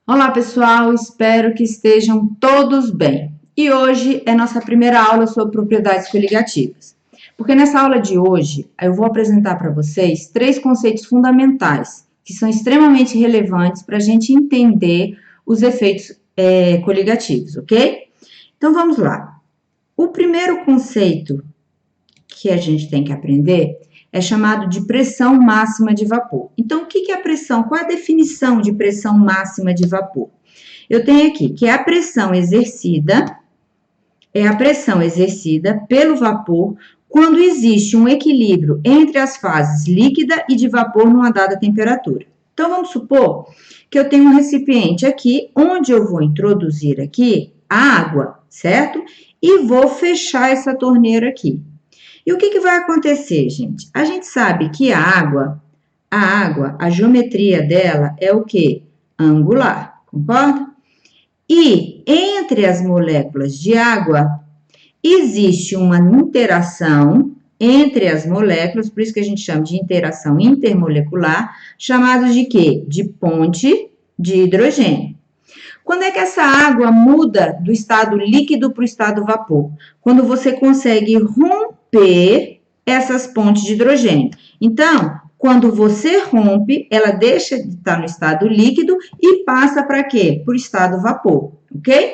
Olá, pessoal, espero que estejam todos bem. E hoje é nossa primeira aula sobre propriedades coligativas. Porque nessa aula de hoje eu vou apresentar para vocês três conceitos fundamentais que são extremamente relevantes para a gente entender os efeitos coligativos, ok? Então vamos lá. O primeiro conceito que a gente tem que aprender é chamado de pressão máxima de vapor. Então, o que é a pressão? Qual é a definição de pressão máxima de vapor? Eu tenho aqui que é a pressão exercida pelo vapor quando existe um equilíbrio entre as fases líquida e de vapor numa dada temperatura. Então, vamos supor que eu tenho um recipiente aqui, onde eu vou introduzir aqui a água, certo? E vou fechar essa torneira aqui. E o que vai acontecer, gente? A gente sabe que a geometria dela é o quê? Angular, concorda? E entre as moléculas de água, existe uma interação entre as moléculas, por isso que a gente chama de interação intermolecular, chamada de quê? De ponte de hidrogênio. Quando é que essa água muda do estado líquido para o estado vapor? Quando você consegue romper essas pontes de hidrogênio. Então, quando você rompe, ela deixa de estar no estado líquido e passa para quê? Para o estado vapor, ok?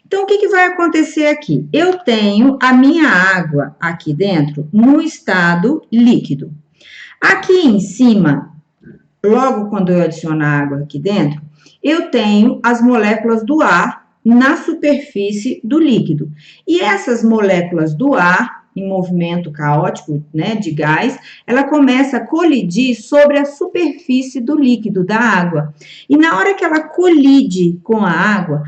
Então, o que vai acontecer aqui? Eu tenho a minha água aqui dentro no estado líquido. Aqui em cima, logo quando eu adiciono a água aqui dentro, eu tenho as moléculas do ar na superfície do líquido. E essas moléculas do ar, em movimento caótico, né, de gás, ela começa a colidir sobre a superfície do líquido, da água. E na hora que ela colide com a água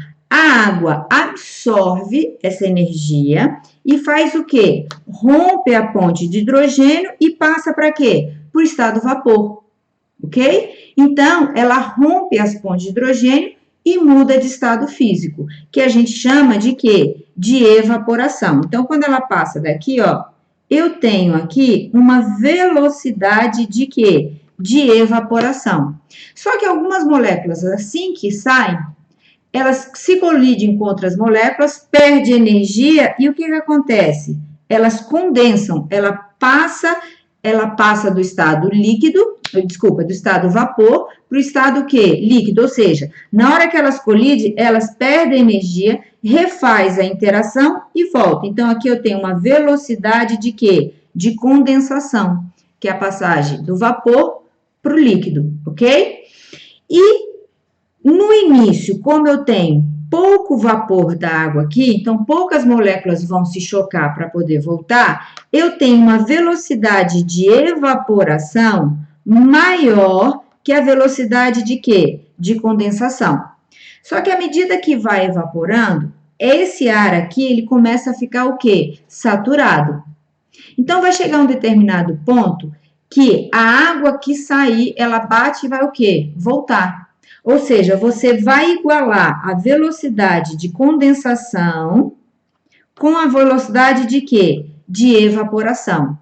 absorve essa energia e faz o quê? Rompe a ponte de hidrogênio e passa para quê? Para o estado vapor, ok? Então, ela rompe as pontes de hidrogênio e muda de estado físico, que a gente chama de quê? De evaporação. Então, quando ela passa daqui, ó, eu tenho aqui uma velocidade de quê? De evaporação. Só que algumas moléculas, assim que saem, elas se colidem com outras moléculas, perdem energia e o que acontece? Elas condensam, ela passa do estado líquido, do estado vapor para o estado quê? Líquido, ou seja, na hora que elas colidem, elas perdem energia, refaz a interação e volta. Então, aqui eu tenho uma velocidade de quê? De condensação, que é a passagem do vapor para o líquido, ok? E no início, como eu tenho pouco vapor da água aqui, então poucas moléculas vão se chocar para poder voltar, eu tenho uma velocidade de evaporação maior que a velocidade de quê? De condensação. Só que à medida que vai evaporando, esse ar aqui, ele começa a ficar o quê? Saturado. Então, vai chegar um determinado ponto que a água que sair, ela bate e vai o quê? Voltar. Ou seja, você vai igualar a velocidade de condensação com a velocidade de quê? De evaporação.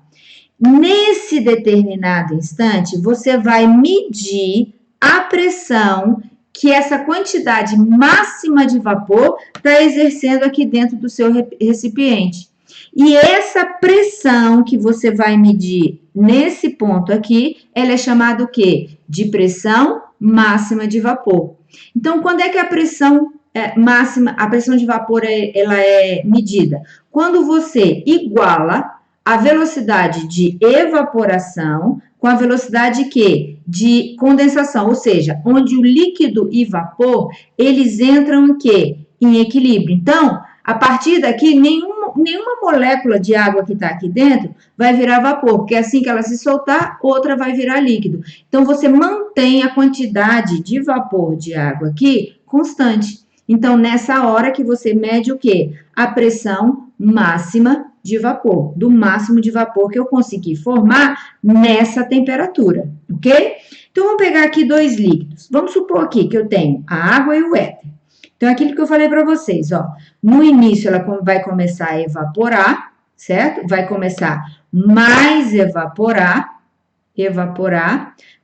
Nesse determinado instante, você vai medir a pressão que essa quantidade máxima de vapor está exercendo aqui dentro do seu recipiente. E essa pressão que você vai medir nesse ponto aqui, ela é chamada o quê? De pressão máxima de vapor. Então, quando é que a pressão máxima, a pressão de vapor ela é medida? Quando você iguala a velocidade de evaporação com a velocidade que? De condensação, ou seja, onde o líquido e vapor, eles entram em quê? Em equilíbrio. Então, a partir daqui, nenhuma molécula de água que está aqui dentro vai virar vapor, porque assim que ela se soltar, outra vai virar líquido. Então, você mantém a quantidade de vapor de água aqui constante. Então, nessa hora que você mede o quê? A pressão máxima de vapor, do máximo de vapor que eu consegui formar nessa temperatura, ok? Então, vamos pegar aqui dois líquidos. Vamos supor aqui que eu tenho a água e o éter. Então, aquilo que eu falei para vocês, ó, no início ela vai começar a evaporar, certo? Vai começar mais evaporar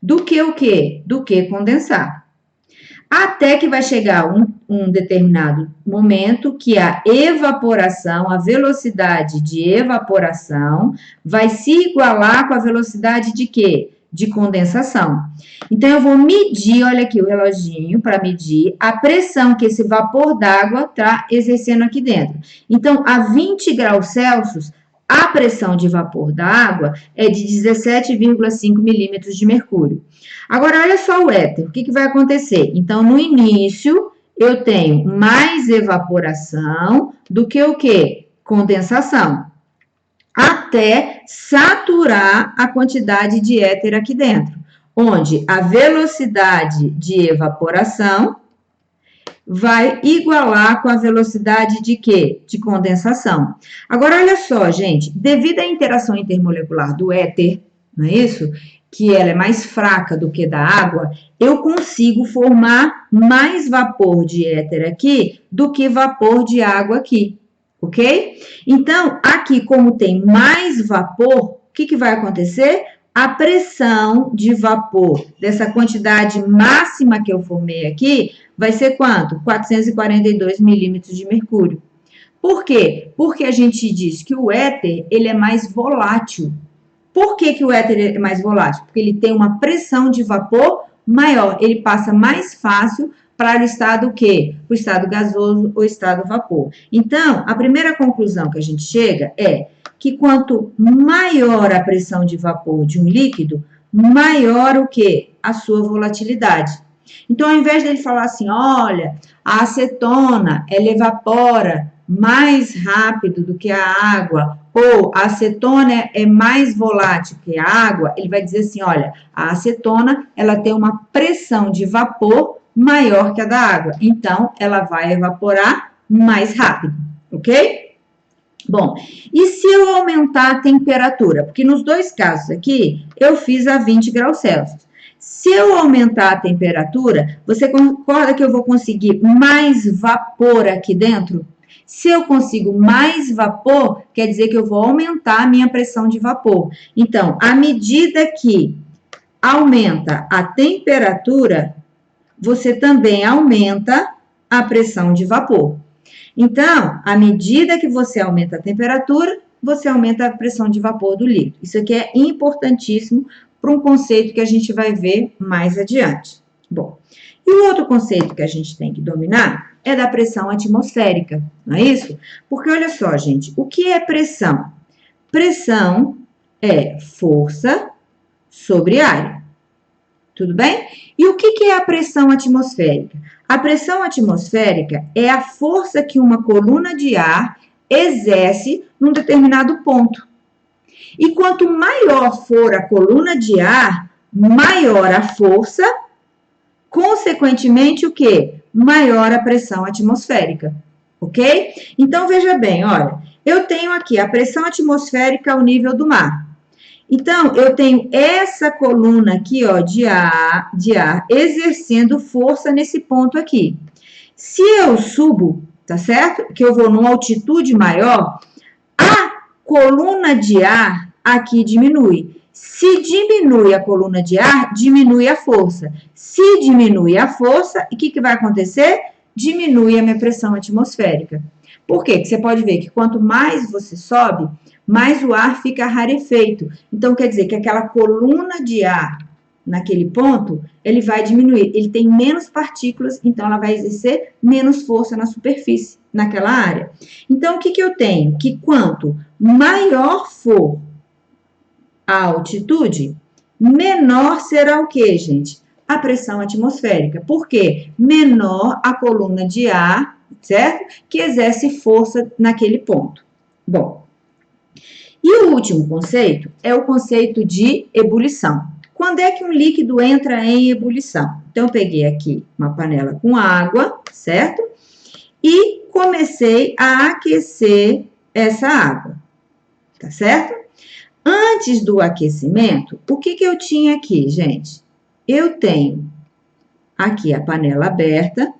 do que o quê? Do que condensar. Até que vai chegar um determinado momento que a evaporação, a velocidade de evaporação, vai se igualar com a velocidade de quê? De condensação. Então, eu vou medir, olha aqui o reloginho, para medir a pressão que esse vapor d'água está exercendo aqui dentro. Então, a 20 graus Celsius, a pressão de vapor da água é de 17,5 milímetros de mercúrio. Agora, olha só o éter, o que vai acontecer? Então, no início, eu tenho mais evaporação do que o quê? Condensação. Até saturar a quantidade de éter aqui dentro, onde a velocidade de evaporação vai igualar com a velocidade de quê? De condensação. Agora, olha só, gente, devido à interação intermolecular do éter, não é isso? Que ela é mais fraca do que da água, eu consigo formar mais vapor de éter aqui do que vapor de água aqui, ok? Então, aqui, como tem mais vapor, o que vai acontecer? A pressão de vapor dessa quantidade máxima que eu formei aqui vai ser quanto? 442 milímetros de mercúrio. Por quê? Porque a gente diz que o éter, ele é mais volátil. Por que o éter é mais volátil? Porque ele tem uma pressão de vapor maior, ele passa mais fácil para o estado o quê? O estado gasoso ou estado vapor. Então, a primeira conclusão que a gente chega é que quanto maior a pressão de vapor de um líquido, maior o quê? A sua volatilidade. Então, ao invés dele falar assim, olha, a acetona, ela evapora mais rápido do que a água, ou a acetona é mais volátil que a água, ele vai dizer assim, olha, a acetona, ela tem uma pressão de vapor maior que a da água, então, ela vai evaporar mais rápido, ok? Bom, e se eu aumentar a temperatura? Porque nos dois casos aqui, eu fiz a 20 graus Celsius. Se eu aumentar a temperatura, você concorda que eu vou conseguir mais vapor aqui dentro? Se eu consigo mais vapor, quer dizer que eu vou aumentar a minha pressão de vapor. Então, à medida que aumenta a temperatura, você também aumenta a pressão de vapor. Então, à medida que você aumenta a temperatura, você aumenta a pressão de vapor do líquido. Isso aqui é importantíssimo para um conceito que a gente vai ver mais adiante. Bom, e o outro conceito que a gente tem que dominar é da pressão atmosférica, não é isso? Porque olha só, gente, o que é pressão? Pressão é força sobre área. Tudo bem? E o que é a pressão atmosférica? A pressão atmosférica é a força que uma coluna de ar exerce num determinado ponto. E quanto maior for a coluna de ar, maior a força, consequentemente o quê? Maior a pressão atmosférica, ok? Então, veja bem, olha, eu tenho aqui a pressão atmosférica ao nível do mar. Então, eu tenho essa coluna aqui, ó, de ar exercendo força nesse ponto aqui. Se eu subo, tá certo? Que eu vou numa altitude maior, a coluna de ar aqui diminui. Se diminui a coluna de ar, diminui a força. Se diminui a força, o que vai acontecer? Diminui a minha pressão atmosférica. Por quê? Porque você pode ver que quanto mais você sobe, mais o ar fica rarefeito. Então, quer dizer que aquela coluna de ar naquele ponto, ele vai diminuir. Ele tem menos partículas, então ela vai exercer menos força na superfície, naquela área. Então, o que eu tenho? Que quanto maior for a altitude, menor será o quê, gente? A pressão atmosférica. Por quê? Menor a coluna de ar, certo? Que exerce força naquele ponto. Bom, e o último conceito é o conceito de ebulição. Quando é que um líquido entra em ebulição? Então, eu peguei aqui uma panela com água, certo? E comecei a aquecer essa água, tá certo? Antes do aquecimento, o que eu tinha aqui, gente? Eu tenho aqui a panela aberta,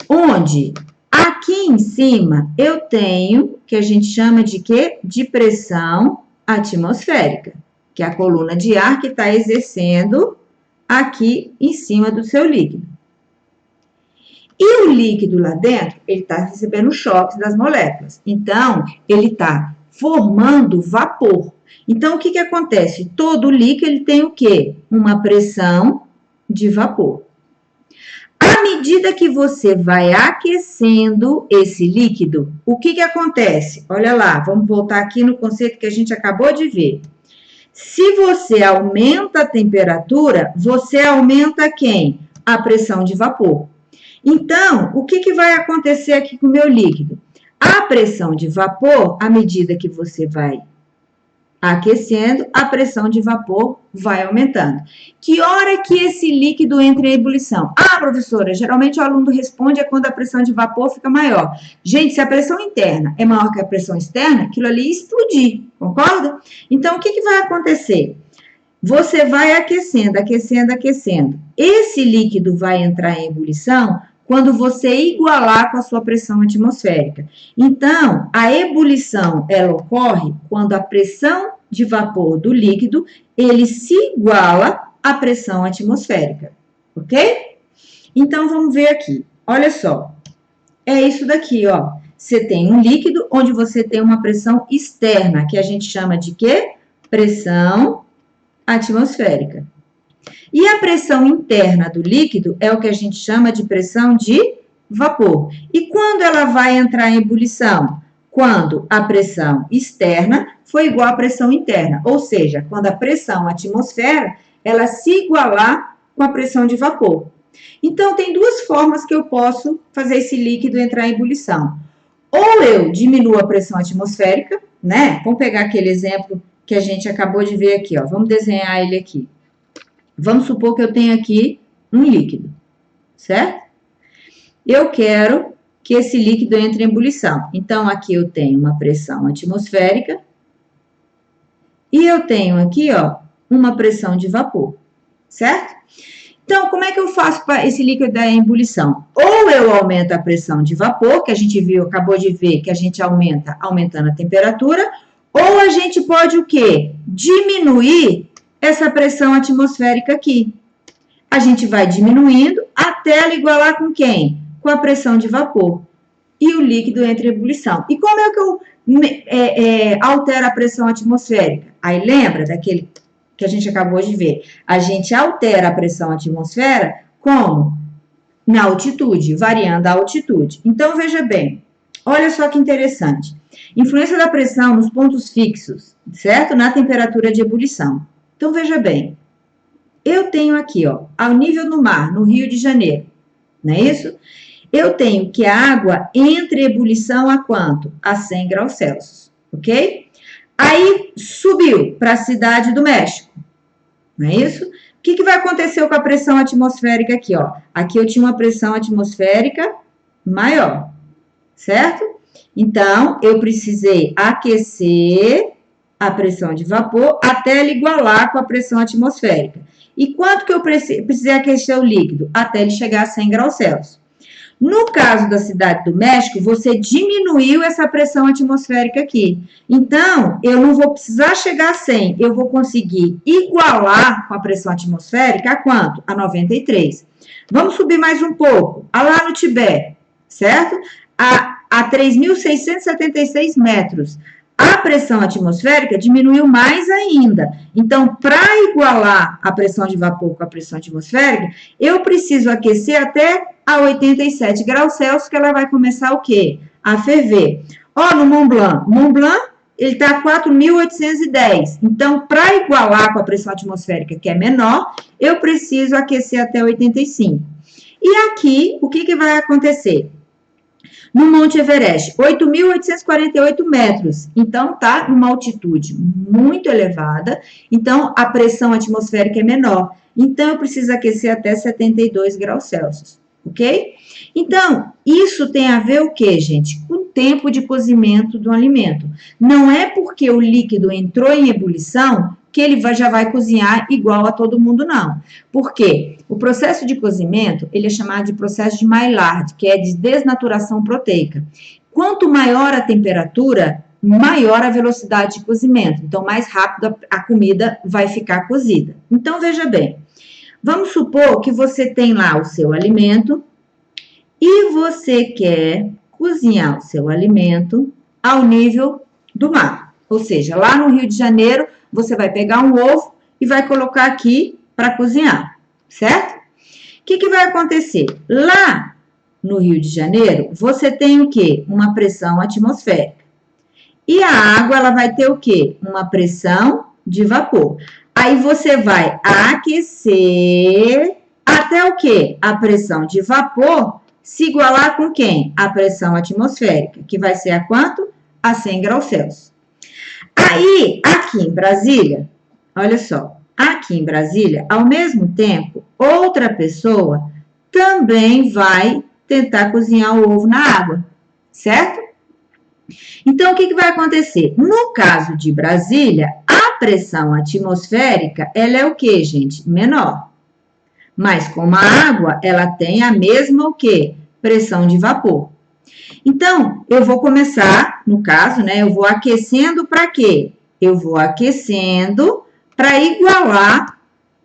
onde aqui em cima eu tenho, que a gente chama de quê? De pressão atmosférica, que é a coluna de ar que está exercendo aqui em cima do seu líquido. E o líquido lá dentro, ele está recebendo choques das moléculas. Então, ele está formando vapor. Então, o que acontece? Todo líquido ele tem o quê? Uma pressão de vapor. À medida que você vai aquecendo esse líquido, o que acontece? Olha lá, vamos voltar aqui no conceito que a gente acabou de ver. Se você aumenta a temperatura, você aumenta quem? A pressão de vapor. Então, o que vai acontecer aqui com o meu líquido? A pressão de vapor, à medida que você vai aquecendo, a pressão de vapor vai aumentando. Que hora que esse líquido entra em ebulição? Ah, professora, geralmente o aluno responde é quando a pressão de vapor fica maior. Gente, se a pressão interna é maior que a pressão externa, aquilo ali explodir, concorda? Então, o que vai acontecer? Você vai aquecendo, aquecendo, aquecendo. Esse líquido vai entrar em ebulição quando você igualar com a sua pressão atmosférica. Então, a ebulição, ela ocorre quando a pressão de vapor do líquido, ele se iguala à pressão atmosférica, ok? Então, vamos ver aqui. Olha só, é isso daqui, ó. Você tem um líquido onde você tem uma pressão externa, que a gente chama de quê? Pressão atmosférica. E a pressão interna do líquido é o que a gente chama de pressão de vapor. E quando ela vai entrar em ebulição? Quando a pressão externa for igual à pressão interna, ou seja, quando a pressão atmosfera, ela se igualar com a pressão de vapor. Então, tem duas formas que eu posso fazer esse líquido entrar em ebulição. Ou eu diminuo a pressão atmosférica, né? Vamos pegar aquele exemplo que a gente acabou de ver aqui, ó. Vamos desenhar ele aqui. Vamos supor que eu tenho aqui um líquido, certo? Eu quero que esse líquido entre em ebulição. Então, aqui eu tenho uma pressão atmosférica e eu tenho aqui, ó, uma pressão de vapor, certo? Então, como é que eu faço para esse líquido dar em ebulição? Ou eu aumento a pressão de vapor, que a gente viu, acabou de ver que a gente aumenta aumentando a temperatura, ou a gente pode o quê? Diminuir essa pressão atmosférica aqui. A gente vai diminuindo até ela igualar com quem? Com a pressão de vapor. E o líquido entra em ebulição. E como é que eu altero a pressão atmosférica? Aí lembra daquele que a gente acabou de ver? A gente altera a pressão atmosfera como? Na altitude, variando a altitude. Então, veja bem, olha só que interessante. Influência da pressão nos pontos fixos, certo? Na temperatura de ebulição. Então, veja bem, eu tenho aqui, ó, ao nível do mar, no Rio de Janeiro, não é isso? Eu tenho que a água entre ebulição a quanto? A 100 graus Celsius, ok? Aí, subiu para a cidade do México, não é isso? O que vai acontecer com a pressão atmosférica aqui, ó? Aqui eu tinha uma pressão atmosférica maior, certo? Então, eu precisei aquecer a pressão de vapor até ela igualar com a pressão atmosférica. E quanto que eu precisei aquecer o líquido? Até ele chegar a 100 graus Celsius. No caso da cidade do México, você diminuiu essa pressão atmosférica aqui. Então, eu não vou precisar chegar a 100, eu vou conseguir igualar com a pressão atmosférica a quanto? A 93. Vamos subir mais um pouco. Lá no Tibete, certo? A 3.676 metros. A pressão atmosférica diminuiu mais ainda. Então, para igualar a pressão de vapor com a pressão atmosférica, eu preciso aquecer até a 87 graus Celsius, que ela vai começar o quê? A ferver. Ó, no Mont Blanc, ele está a 4.810. Então, para igualar com a pressão atmosférica, que é menor, eu preciso aquecer até 85. E aqui, o que vai acontecer? No Monte Everest, 8.848 metros. Então, tá numa altitude muito elevada. Então, a pressão atmosférica é menor. Então, eu preciso aquecer até 72 graus Celsius, ok? Então, isso tem a ver o quê, gente? Com o tempo de cozimento do alimento. Não é porque o líquido entrou em ebulição que ele já vai cozinhar igual a todo mundo, não. Por quê? O processo de cozimento, ele é chamado de processo de Maillard, que é de desnaturação proteica. Quanto maior a temperatura, maior a velocidade de cozimento. Então, mais rápido a comida vai ficar cozida. Então, veja bem, Vamos supor que você tem lá o seu alimento e você quer cozinhar o seu alimento ao nível do mar. Ou seja, lá no Rio de Janeiro, você vai pegar um ovo e vai colocar aqui para cozinhar, certo? O que vai acontecer? Lá no Rio de Janeiro, você tem o quê? Uma pressão atmosférica. E a água, ela vai ter o quê? Uma pressão de vapor. Aí você vai aquecer até o quê? A pressão de vapor se igualar com quem? A pressão atmosférica, que vai ser a quanto? A 100 graus Celsius. Aí, aqui em Brasília, olha só, aqui em Brasília, ao mesmo tempo, outra pessoa também vai tentar cozinhar o ovo na água, certo? Então, o que vai acontecer? No caso de Brasília, a pressão atmosférica, ela é o quê, gente? Menor. Mas como a água, ela tem a mesma o quê? Pressão de vapor. Então, eu vou começar, no caso, né? Eu vou aquecendo para quê? Eu vou aquecendo para igualar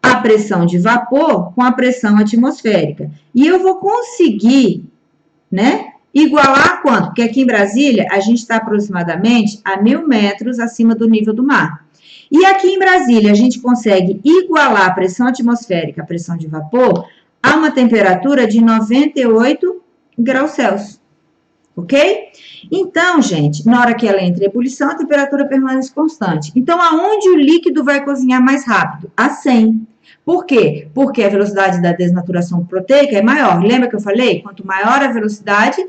a pressão de vapor com a pressão atmosférica. E eu vou conseguir, né? Igualar quanto? Porque aqui em Brasília, a gente está aproximadamente a 1.000 metros acima do nível do mar. E aqui em Brasília, a gente consegue igualar a pressão atmosférica, a pressão de vapor, a uma temperatura de 98 graus Celsius. Ok? Então, gente, na hora que ela entra em ebulição, a temperatura permanece constante. Então, aonde o líquido vai cozinhar mais rápido? A 100. Por quê? Porque a velocidade da desnaturação proteica é maior. Lembra que eu falei? Quanto maior a velocidade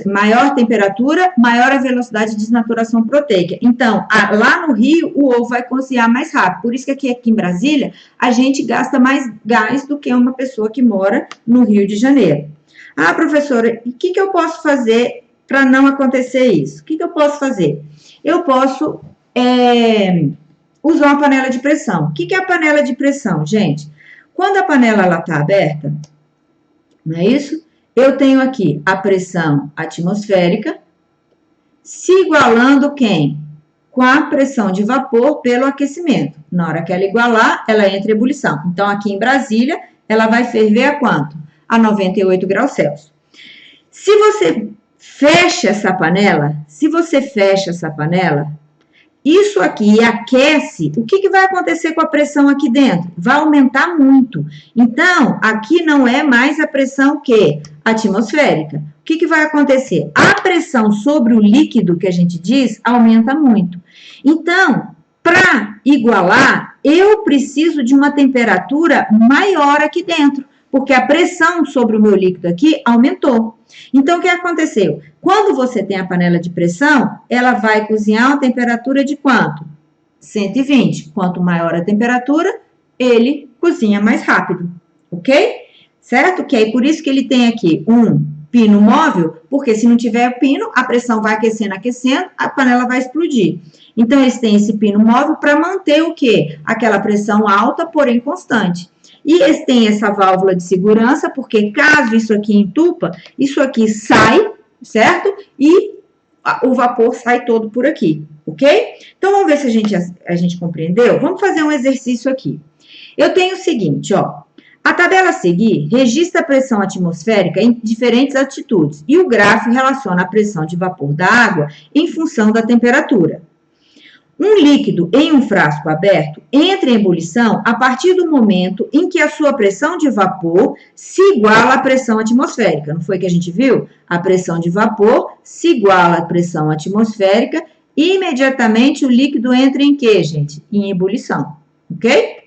maior temperatura, maior a velocidade de desnaturação proteica. Então, lá no Rio, o ovo vai cozinhar mais rápido. Por isso que aqui em Brasília, a gente gasta mais gás do que uma pessoa que mora no Rio de Janeiro. Ah, professora, e o que eu posso fazer para não acontecer isso? O que eu posso fazer? Eu posso usar uma panela de pressão. O que é a panela de pressão, gente? Quando a panela está aberta, não é isso? Eu tenho aqui a pressão atmosférica se igualando quem? Com a pressão de vapor pelo aquecimento. Na hora que ela igualar, ela entra em ebulição. Então, aqui em Brasília, ela vai ferver a quanto? A 98 graus Celsius. Se você fecha essa panela, isso aqui aquece, o que vai acontecer com a pressão aqui dentro? Vai aumentar muito. Então, aqui não é mais a pressão atmosférica. O que vai acontecer? A pressão sobre o líquido, que a gente diz, aumenta muito. Então, para igualar, eu preciso de uma temperatura maior aqui dentro, porque a pressão sobre o meu líquido aqui aumentou. Então, o que aconteceu? Quando você tem a panela de pressão, ela vai cozinhar a temperatura de quanto? 120. Quanto maior a temperatura, ele cozinha mais rápido, ok? Certo? Que aí, por isso que ele tem aqui um pino móvel, porque se não tiver o pino, a pressão vai aquecendo, a panela vai explodir. Então, eles têm esse pino móvel para manter o quê? Aquela pressão alta, porém constante. E eles têm essa válvula de segurança, porque caso isso aqui entupa, isso aqui sai, certo? E o vapor sai todo por aqui, ok? Então, vamos ver se a gente compreendeu? Vamos fazer um exercício aqui. Eu tenho o seguinte, ó. A tabela a seguir registra a pressão atmosférica em diferentes altitudes e o gráfico relaciona a pressão de vapor da água em função da temperatura. Um líquido em um frasco aberto entra em ebulição a partir do momento em que a sua pressão de vapor se iguala à pressão atmosférica. Não foi que a gente viu? A pressão de vapor se iguala à pressão atmosférica e imediatamente o líquido entra em quê, gente? Em ebulição, ok?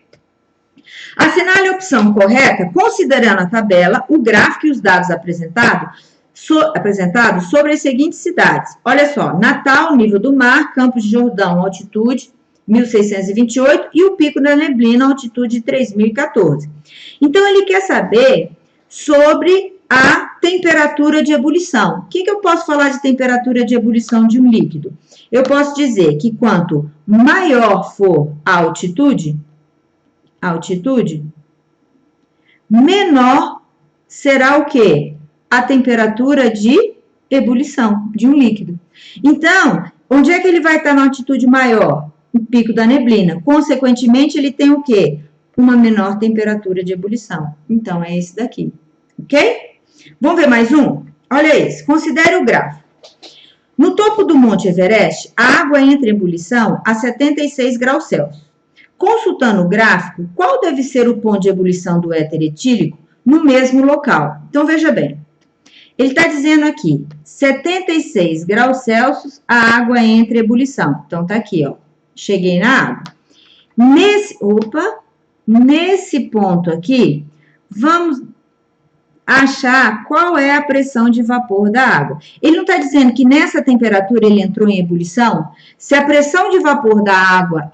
Assinale a opção correta, considerando a tabela, o gráfico e os dados apresentados sobre as seguintes cidades. Olha só, Natal, nível do mar, Campos de Jordão, altitude 1.628 e o Pico da Neblina, altitude 3.014. Então, ele quer saber sobre a temperatura de ebulição. O que eu posso falar de temperatura de ebulição de um líquido? Eu posso dizer que quanto maior for a altitude, menor será o quê? A temperatura de ebulição de um líquido. Então, onde é que ele vai estar na altitude maior? o pico da neblina. Consequentemente, ele tem o quê? Uma menor temperatura de ebulição. Então, é esse daqui, ok? Vamos ver mais um? Olha esse, considere o gráfico. No topo do Monte Everest, a água entra em ebulição a 76 graus Celsius. Consultando o gráfico, qual deve ser o ponto de ebulição do éter etílico no mesmo local? Então, veja bem. Ele está dizendo aqui, 76 graus Celsius, a água entra em ebulição. Então, tá aqui, ó. Cheguei na água. Nesse ponto aqui, vamos achar qual é a pressão de vapor da água. Ele não está dizendo que nessa temperatura ele entrou em ebulição? Se a pressão de vapor da água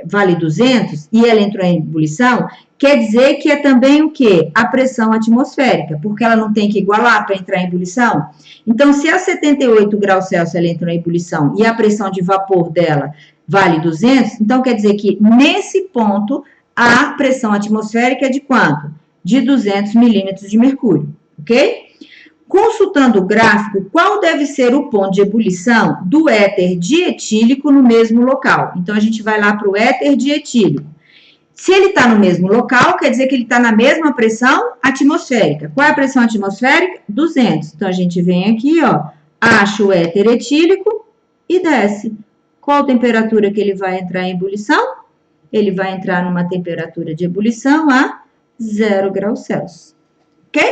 vale 200 e ela entrou em ebulição, quer dizer que é também o quê? A pressão atmosférica, porque ela não tem que igualar para entrar em ebulição. Então, se a 78 graus Celsius ela entrou em ebulição e a pressão de vapor dela vale 200, então quer dizer que nesse ponto a pressão atmosférica é de quanto? De 200 milímetros de mercúrio, ok? Consultando o gráfico, qual deve ser o ponto de ebulição do éter dietílico no mesmo local? Então, a gente vai lá para o éter dietílico. Se ele está no mesmo local, quer dizer que ele está na mesma pressão atmosférica. Qual é a pressão atmosférica? 200. Então, a gente vem aqui, ó, acha o éter etílico e desce. Qual temperatura que ele vai entrar em ebulição? Ele vai entrar numa temperatura de ebulição a 0 graus Celsius, ok?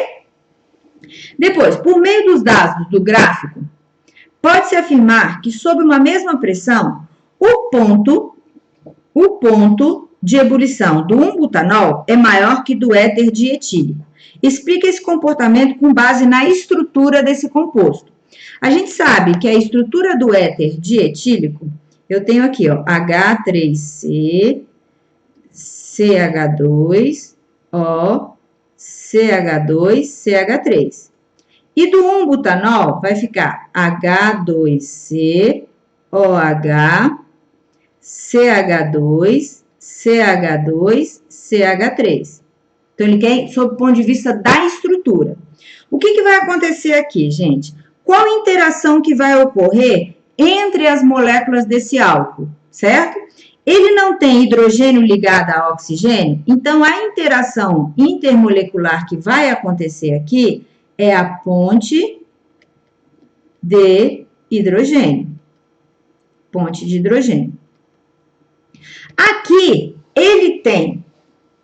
Depois, por meio dos dados do gráfico, pode-se afirmar que sob uma mesma pressão, o ponto de ebulição do 1-butanol é maior que do éter dietílico. Explica esse comportamento com base na estrutura desse composto. A gente sabe que a estrutura do éter dietílico, eu tenho aqui, ó, H3C, CH2, O, CH2, CH3. E do 1-butanol vai ficar H2C, OH, CH2, CH2, CH3. Então, ele quer sob o ponto de vista da estrutura. O que vai acontecer aqui, gente? Qual interação que vai ocorrer entre as moléculas desse álcool, certo? Ele não tem hidrogênio ligado a oxigênio, então a interação intermolecular que vai acontecer aqui é a ponte de hidrogênio. Ponte de hidrogênio. Aqui, ele tem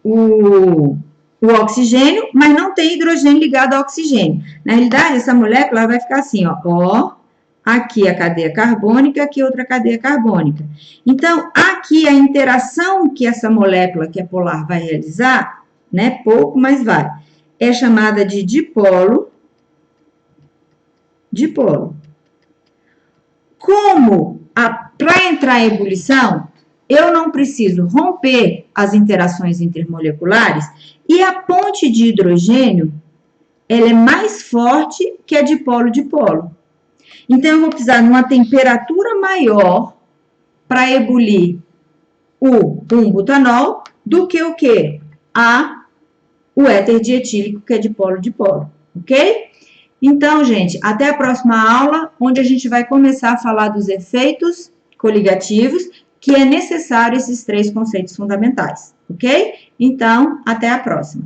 o oxigênio, mas não tem hidrogênio ligado ao oxigênio. Na realidade, essa molécula vai ficar assim, ó, aqui a cadeia carbônica, aqui outra cadeia carbônica. Então, aqui a interação que essa molécula que é polar vai realizar, né, pouco, mas vai, é chamada de dipolo. Como para entrar em ebulição, eu não preciso romper as interações intermoleculares e a ponte de hidrogênio, ela é mais forte que a dipolo-dipolo. Então, eu vou precisar de uma temperatura maior para ebulir o 1-butanol do que o quê? O éter dietílico, que é dipolo-dipolo, ok? Então, gente, até a próxima aula, onde a gente vai começar a falar dos efeitos coligativos, que é necessário esses 3 conceitos fundamentais, ok? Então, até a próxima.